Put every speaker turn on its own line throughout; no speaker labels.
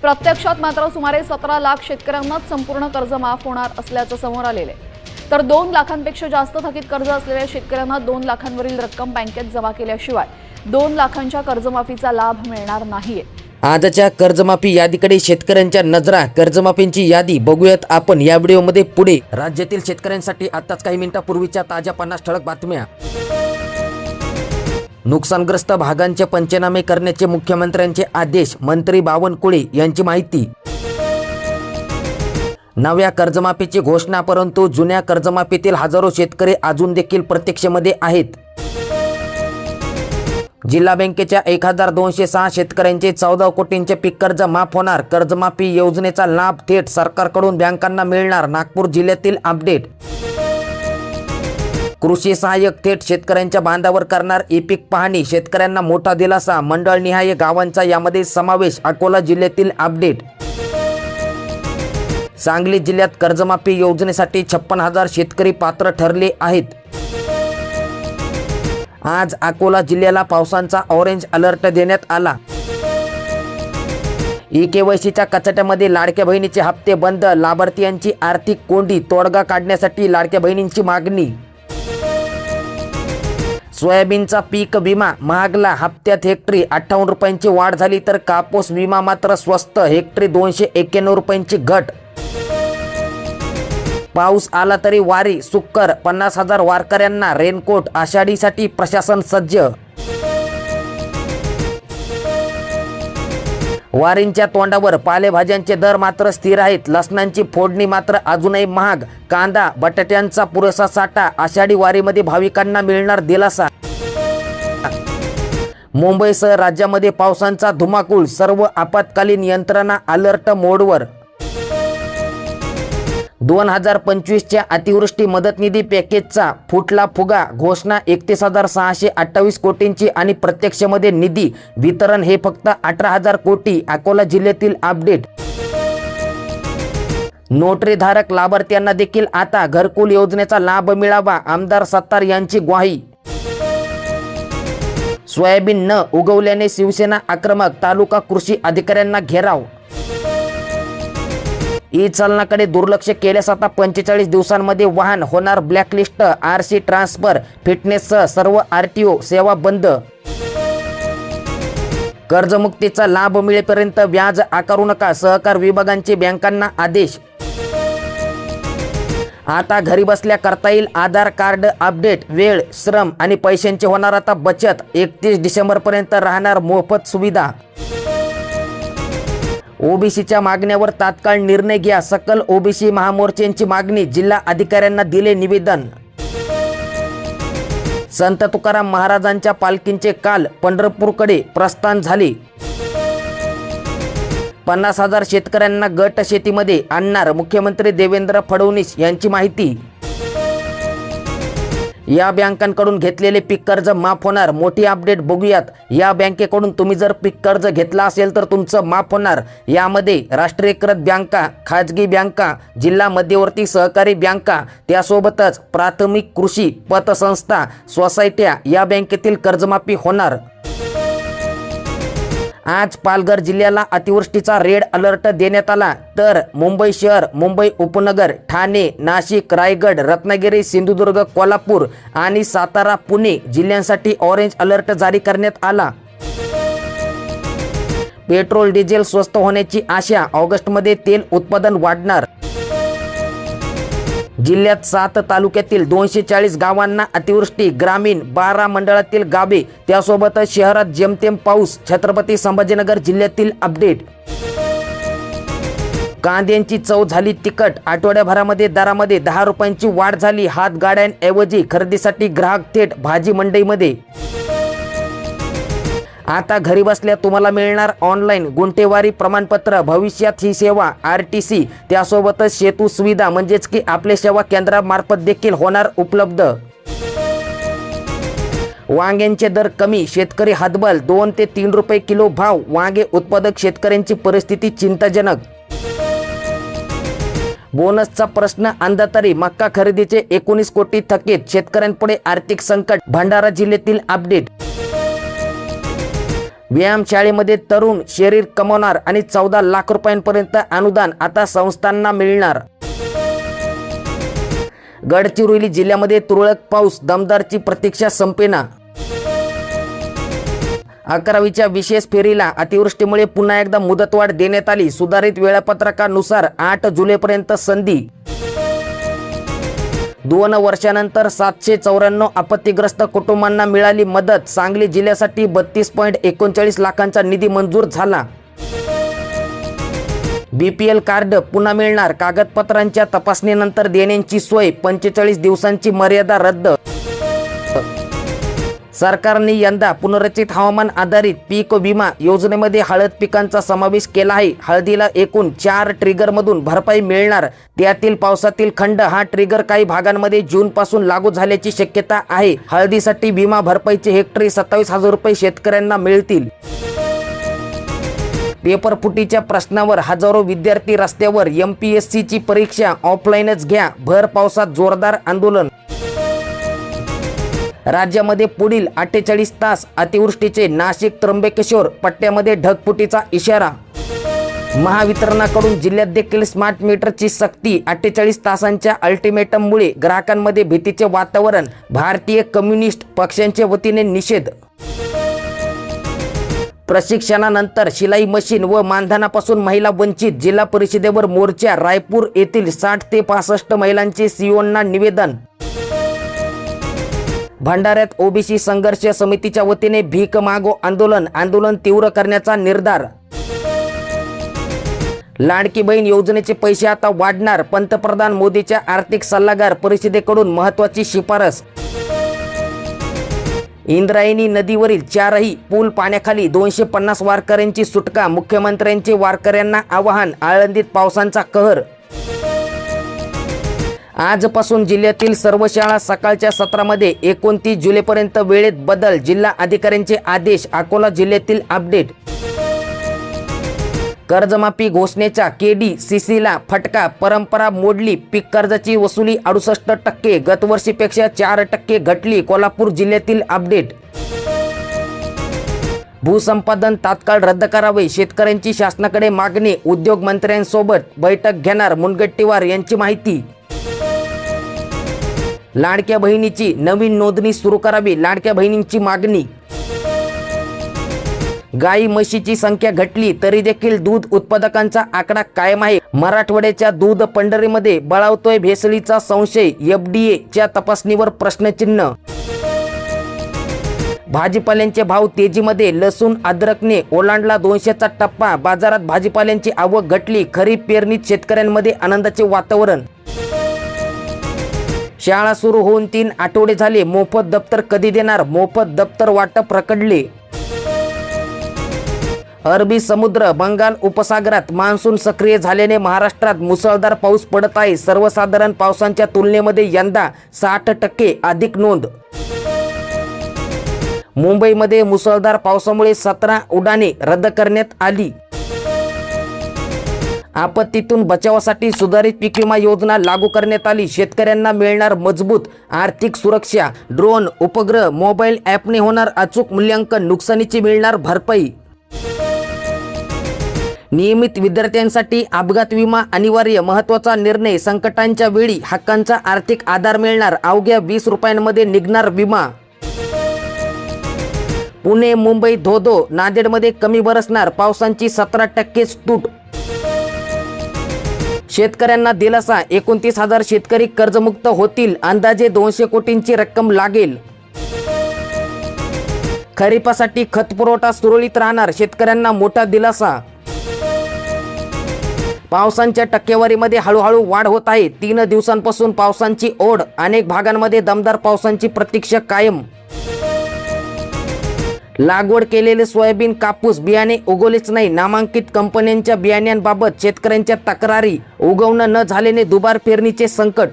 प्रत्यक्षात मात्र सुमारे 17 लाख शेतकऱ्यांनाच संपूर्ण कर्ज माफ होणार असल्याचं समोर आलेलं आहे। तर 2 लाखांपेक्षा जास्त थकीत कर्ज असलेल्या शेतकऱ्यांना 2 लाखांवरील रक्कम बँकेत जमा केल्याशिवाय 2 लाखांच्या कर्जमाफीचा लाभ मिळणार नाहीये।
आजच्या कर्जमाफी यादीकडे शेतकऱ्यांच्या नजरा। कर्जमाफींची यादी बघूयात आपण या व्हिडिओमध्ये पुढे। राज्यातील शेतकऱ्यांसाठी आताच काही मिनिटांपूर्वीच्या ताज्या 50 ठळक बातम्या। नुकसानग्रस्त भागांचे पंचनामे करण्याचे मुख्यमंत्र्यांचे आदेश। मंत्री बावनकुळे यांची माहिती। नव्या कर्जमाफीची घोषणा, परंतु जुन्या कर्जमाफीतील हजारो शेतकरी अजून देखील प्रतीक्षेमध्ये आहेत। जिल्हा बँकेच्या 1206 शेतकऱ्यांचे 14 कोटींचे पीक कर्ज माफ होणार। कर्जमाफी योजनेचा लाभ थेट सरकारकडून बँकांना मिळणार। नागपूर जिल्ह्यातील अपडेट। कृषी सहाय्यक थेट शेतकऱ्यांच्या बांधावर करणार ई-पीक पाहणी। शेतकऱ्यांना मोठा दिलासा। मंडळनिहाय गावांचा यामध्ये समावेश। अकोला जिल्ह्यातील अपडेट। सांगली जिल्ह्यात कर्जमाफी योजनेसाठी 56,000 शेतकरी पात्र ठरले आहेत। आज अकोला जिल्ह्याला पावसाचा ऑरेंज अलर्ट देण्यात आला। ई-केवायसीच्या कचाट्यामध्ये लाडक्या बहिणीचे हप्ते बंद। लाभार्थीयांची आर्थिक कोंडी तोडगा काढण्यासाठी लाडक्या बहिणींची मागणी। सोयाबीनचा पीक विमा महागला। हप्त्यात हेक्टरी 58 रुपयांची वाढ झाली, तर कापूस विमा मात्र स्वस्त, हेक्टरी 291 रुपयांची घट। पाऊस आला तरी वारी सुक्कर। 50,000 वारकऱ्यांना रेनकोट। आषाढीसाठी प्रशासन सज्ज। वारींच्या तोंडावर पालेभाज्यांचे दर मात्र स्थिर आहेत। लसणांची फोडणी मात्र अजूनही महाग। कांदा बटाट्यांचा पुरेसा साठा। आषाढी वारीमध्ये भाविकांना मिळणार दिलासा। मुंबईसह राज्यामध्ये पावसाचा धुमाकूळ। सर्व आपत्कालीन यंत्रणा अलर्ट मोडवर। 2025च्या अतिवृष्टी मदत निधी पॅकेजचा फुटला फुगा। घोषणा 31,628 कोटींची आणि प्रत्यक्षमध्ये निधी वितरण हे फक्त 18,000 कोटी। अकोला जिल्ह्यातील अपडेट। नोटरीधारक लाभार्थ्यांना देखील आता घरकुल योजनेचा लाभ मिळावा। आमदार सत्तार यांची ग्वाही। सोयाबीन न उगवल्याने शिवसेना आक्रमक। तालुका कृषी अधिकाऱ्यांना घेराव। ई चलनाकडे दुर्लक्ष केल्यास आता 45 दिवसांमध्ये वाहन होणार ब्लॅकलिस्ट। आरसी ट्रान्सफर फिटनेससह सर्व आरटीओ सेवा बंद। कर्जमुक्तीचा लाभ मिळेपर्यंत व्याज आकारू नका। सहकार विभागांचे बँकांना आदेश। आता घरी बसल्या करता येईल आधार कार्ड अपडेट। वेळ, श्रम आणि पैशांची होणार आता बचत। 31 डिसेंबरपर्यंत राहणार मोफत सुविधा। ओबीसीच्या मागण्यावर तात्काळ निर्णय घ्या। सकल ओबीसी महामोर्चांची मागणी। जिल्हा अधिकाऱ्यांना दिले निवेदन। संत तुकाराम महाराजांच्या पालखींचे काल पंढरपूरकडे प्रस्थान झाले। 50,000 शेतकऱ्यांना गट शेतीमध्ये आणणार। मुख्यमंत्री देवेंद्र फडणवीस यांची माहिती। या बँकांकडून घेतलेले पीक कर्ज माफ होणार। मोठी अपडेट बघूयात। या बँकेकडून तुम्ही जर पीक कर्ज घेतला असेल तर तुमचं माफ होणार। यामध्ये राष्ट्रीयकृत बँका, खाजगी बँका, जिल्हा मध्यवर्ती सहकारी बँका, त्यासोबतच प्राथमिक कृषी पतसंस्था, सोसायट्या या बँकेतील कर्जमाफी होणार। आज पालघर जिल्ह्याला अतिवृष्टीचा रेड अलर्ट देण्यात आला, तर मुंबई शहर, मुंबई उपनगर, ठाणे, नाशिक, रायगड, रत्नागिरी, सिंधुदुर्ग, कोल्हापूर आणि सातारा, पुणे जिल्ह्यांसाठी ऑरेंज अलर्ट जारी करण्यात आला। पेट्रोल डिझेल स्वस्त होण्याची आशा। ऑगस्टमध्ये तेल उत्पादन वाढणार। जिल्ह्यात 7 तालुक्यातील 240 गावांना अतिवृष्टी। ग्रामीण 12 मंडळातील गावे, त्यासोबतच शहरात जेमतेम पाऊस। छत्रपती संभाजीनगर जिल्ह्यातील अपडेट। कांद्यांची चव झाली तिखट। आठवड्याभरामध्ये दरामध्ये 10 रुपयांची वाढ झाली। हातगाड्यांऐवजी खरेदीसाठी ग्राहक थेट भाजी मंडईमध्ये। आता घरी बसल्या तुम्हाला मिळणार ऑनलाईन गुंठेवारी प्रमाणपत्र। भविष्यात ही सेवा आरटीसी त्यासोबतच सेतू सुविधा म्हणजेच की आपले सेवा केंद्रामार्फत देखील होणार उपलब्ध। वांग्यांचे दर कमी, शेतकरी हतबल। 2 ते 3 रुपये किलो भाव। वांगे उत्पादक शेतकऱ्यांची परिस्थिती चिंताजनक। बोनसचा प्रश्न अंधातरी। मक्का खरेदीचे 19 कोटी थकीत। शेतकऱ्यांपुढे आर्थिक संकट। भंडारा जिल्ह्यातील अपडेट। व्यायामशाळेमध्ये तरुण शरीर कमवणार आणि 14 लाख रुपयांपर्यंत अनुदान आता संस्थांना मिळणार. गडचिरोली जिल्ह्यामध्ये तुरळक पाऊस, दमदारची प्रतीक्षा संपेना. 11वीच्या विशेष फेरीला अतिवृष्टीमुळे पुन्हा एकदा मुदतवाढ देण्यात आली. सुधारित वेळापत्रकानुसार 8 जुलैपर्यंत संधी. 2 वर्षानंतर 794 आपत्तीग्रस्त कुटुंबांना मिळाली मदत. सांगली जिल्ह्यासाठी 32.39 लाखांचा निधी मंजूर झाला. BPL कार्ड पुन्हा मिळणार. कागदपत्रांच्या तपासणीनंतर देण्याची सोय. 45 दिवसांची मर्यादा रद्द. सरकारने यंदा पुनर्रचित हवामान आधारित पीक विमा योजनेमध्ये हळद पिकांचा समावेश केला आहे. हळदीला एकूण 4 ट्रिगरमधून भरपाई मिळणार. त्यातील पावसातील खंड हा ट्रिगर काही भागांमध्ये जूनपासून लागू झाल्याची शक्यता आहे. हळदीसाठी विमा भरपाईचे हेक्टरी 27,000 रुपये शेतकऱ्यांना मिळतील. पेपरफुटीच्या प्रश्नावर हजारो विद्यार्थी रस्त्यावर. MPSCची परीक्षा ऑफलाईनच घ्या. भर पावसात जोरदार आंदोलन. राज्यामध्ये पुढील 48 तास अतिवृष्टीचे. नाशिक त्र्यंबकेश्वर पट्ट्यामध्ये ढगफुटीचा इशारा. महावितरणाकडून जिल्ह्यात देखील स्मार्ट मीटरची सक्ती. 48 तासांच्या अल्टिमेटममुळे ग्राहकांमध्ये भीतीचे वातावरण. भारतीय कम्युनिस्ट पक्षांच्या वतीने निषेध. प्रशिक्षणानंतर शिलाई मशीन व मानधनापासून महिला वंचित. जिल्हा परिषदेवर मोर्चा. रायपूर येथील 60 ते 65 महिलांचे सीओंना निवेदन. भंडाऱ्यात ओबीसी संघर्ष समितीच्या वतीने भीक मागो आंदोलन. आंदोलन तीव्र करण्याचा निर्धार. लाडकी बहीण योजनेचे पैसे आता वाढणार. पंतप्रधान मोदीच्या आर्थिक सल्लागार परिषदेकडून महत्त्वाची शिफारस. इंद्रायणी नदीवरील 4ही पूल पाण्याखाली. 250 वारकऱ्यांची सुटका. मुख्यमंत्र्यांचे वारकऱ्यांना आवाहन. आळंदीत पावसाचा कहर. आजपासून जिल्ह्यातील सर्व शाळा सकाळच्या सत्रामध्ये. 29 जुलैपर्यंत वेळेत बदल. जिल्हा अधिकाऱ्यांचे आदेश. अकोला जिल्ह्यातील अपडेट. कर्जमाफी घोषणेचा KDCCला फटका. परंपरा मोडली. पीक कर्जाची वसुली 68%. गतवर्षीपेक्षा 4% घटली. कोल्हापूर जिल्ह्यातील अपडेट. भूसंपादन तात्काळ रद्द करावे. शेतकऱ्यांची शासनाकडे मागणी. उद्योग मंत्र्यांसोबत बैठक घेणार. मुनगंटीवार यांची माहिती. लाडक्या बहिणीची नवीन नोंदणी सुरू करावी. लाडक्या बहिणींची मागणी. गाई म्हशीची संख्या घटली तरी देखील दूध उत्पादकांचा आकडा कायम आहे. मराठवाड्याच्या दूध पंढरीमध्ये बळावतोय भेसळीचा संशय. FDA तपासणीवर प्रश्नचिन्ह. भाजीपाल्यांचे भाव तेजीमध्ये. लसूण अद्रकने ओलांडला 200चा टप्पा. बाजारात भाजीपाल्यांची आवक घटली. खरीप पेरणीत शेतकऱ्यांमध्ये आनंदाचे वातावरण. शाळा सुरू होऊन 3 आठवडे झाले. मोफत दप्तर कधी देणार? मोफत दप्तर वाटप रखडले. अरबी समुद्र बंगाल उपसागरात मान्सून सक्रिय झाल्याने महाराष्ट्रात मुसळधार पाऊस पडत आहे. सर्वसाधारण पावसाच्या तुलनेमध्ये यंदा 60% अधिक नोंद. मुंबईमध्ये मुसळधार पावसामुळे 17 उड्डाणे रद्द करण्यात आली. आपत्तीतून बचावासाठी सुधारित पीक विमा योजना लागू करण्यात आली. शेतकऱ्यांना मिळणार मजबूत आर्थिक सुरक्षा. ड्रोन, उपग्रह, मोबाईल ॲपने होणार अचूक मूल्यांकन. नुकसानीची मिळणार भरपाई. नियमित विद्यार्थ्यांसाठी अपघात विमा अनिवार्य. महत्त्वाचा निर्णय. संकटांच्या वेळी हक्कांचा आर्थिक आधार मिळणार. अवघ्या 20 रुपयांमध्ये निघणार विमा. पुणे मुंबई धोधो. नांदेडमध्ये कमी बरसणार. पावसांची 17%च तूट. शेतकऱ्यांना दिलासा. 29,000 शेतकरी कर्जमुक्त होतील. अंदाजे 200 कोटींची रक्कम लागेल. खरीपासाठी खत पुरवठा सुरळीत राहणार. शेतकऱ्यांना मोठा दिलासा. पावसांच्या टक्केवारीमध्ये हळूहळू वाढ होत आहे. 3 दिवसांपासून पावसांची ओढ. अनेक भागांमध्ये दमदार पावसांची प्रतीक्षा कायम. लागवड केलेले सोयाबीन, कापूस बियाणे उगवलेच नाही. नामांकित कंपन्यांच्या बियाण्यांबाबत शेतकऱ्यांच्या तक्रारी. उगवणं न झाल्याने दुबार पेरणीचे संकट.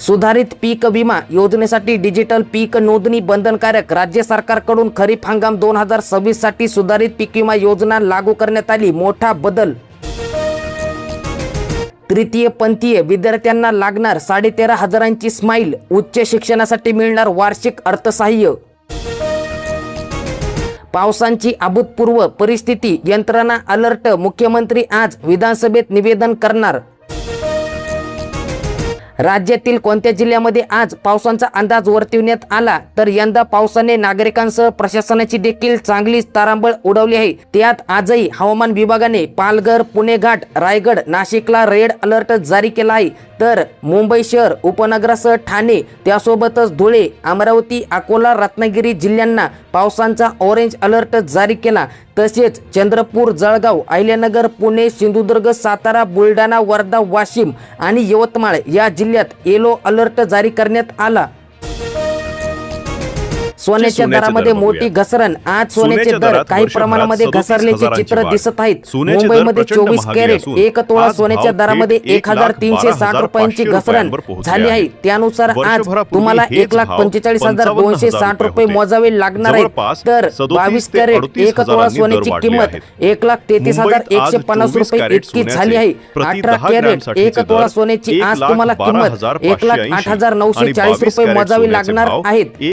सुधारित पीक विमा योजनेसाठी डिजिटल पीक नोंदणी बंधनकारक. राज्य सरकारकडून खरीप हंगाम 2026 साठी सुधारित पीक विमा योजना लागू करण्यात आली. मोठा बदल. तृतीय पंथीय विद्यार्थ्यांना लागणार 13,500ची स्माईल. उच्च शिक्षणासाठी मिळणार वार्षिक अर्थसहाय्य. पावसाची अभूतपूर्व परिस्थिती, यंत्रणा अलर्ट. मुख्यमंत्री आज विधानसभेत निवेदन करणार. राज्यातील कोणत्या जिल्ह्यामध्ये आज पावसाचा अंदाज वर्तविण्यात आला तर यंदा पावसाने नागरिकांसह प्रशासनाची देखील चांगलीच तारांबळ उडवली आहे. त्यात आजही हवामान विभागाने पालघर, पुणे घाट, रायगड, नाशिकला रेड अलर्ट जारी केला आहे. तर मुंबई शहर उपनगरासह ठाणे, त्यासोबतच धुळे, अमरावती, अकोला, रत्नागिरी जिल्ह्यांना पावसाचा ऑरेंज अलर्ट जारी केला. तसेच चंद्रपूर, जळगाव, अहिल्यानगर, पुणे, सिंधुदुर्ग, सातारा, बुलढाणा, वर्धा, वाशिम आणि यवतमाळ या जिल्ह्यात येलो अलर्ट जारी करण्यात आला. सोन्याच्या दरामध्ये मोठी घसरण. आज सोन्याचे दर काही प्रमाणामध्ये घसरल्याचे चित्र दिसत आहेत. मुंबईमध्ये 24 कॅरेट 1 तोळा सोन्याच्या दरामध्ये 1360 रुपयांची घसरण झाली आहे. त्यानुसार आज तुम्हाला 1,45,260 रुपये मोजावे लागणार आहेत. तर 22 कॅरेट 1 तोळा सोन्याची किंमत 1,33,150 रुपये इतकी झाली आहे. 18 कॅरेट 1 तोळा सोन्याची आज तुम्हाला किंमत 1,08,940 रुपये मोजावी लागणार आहेत.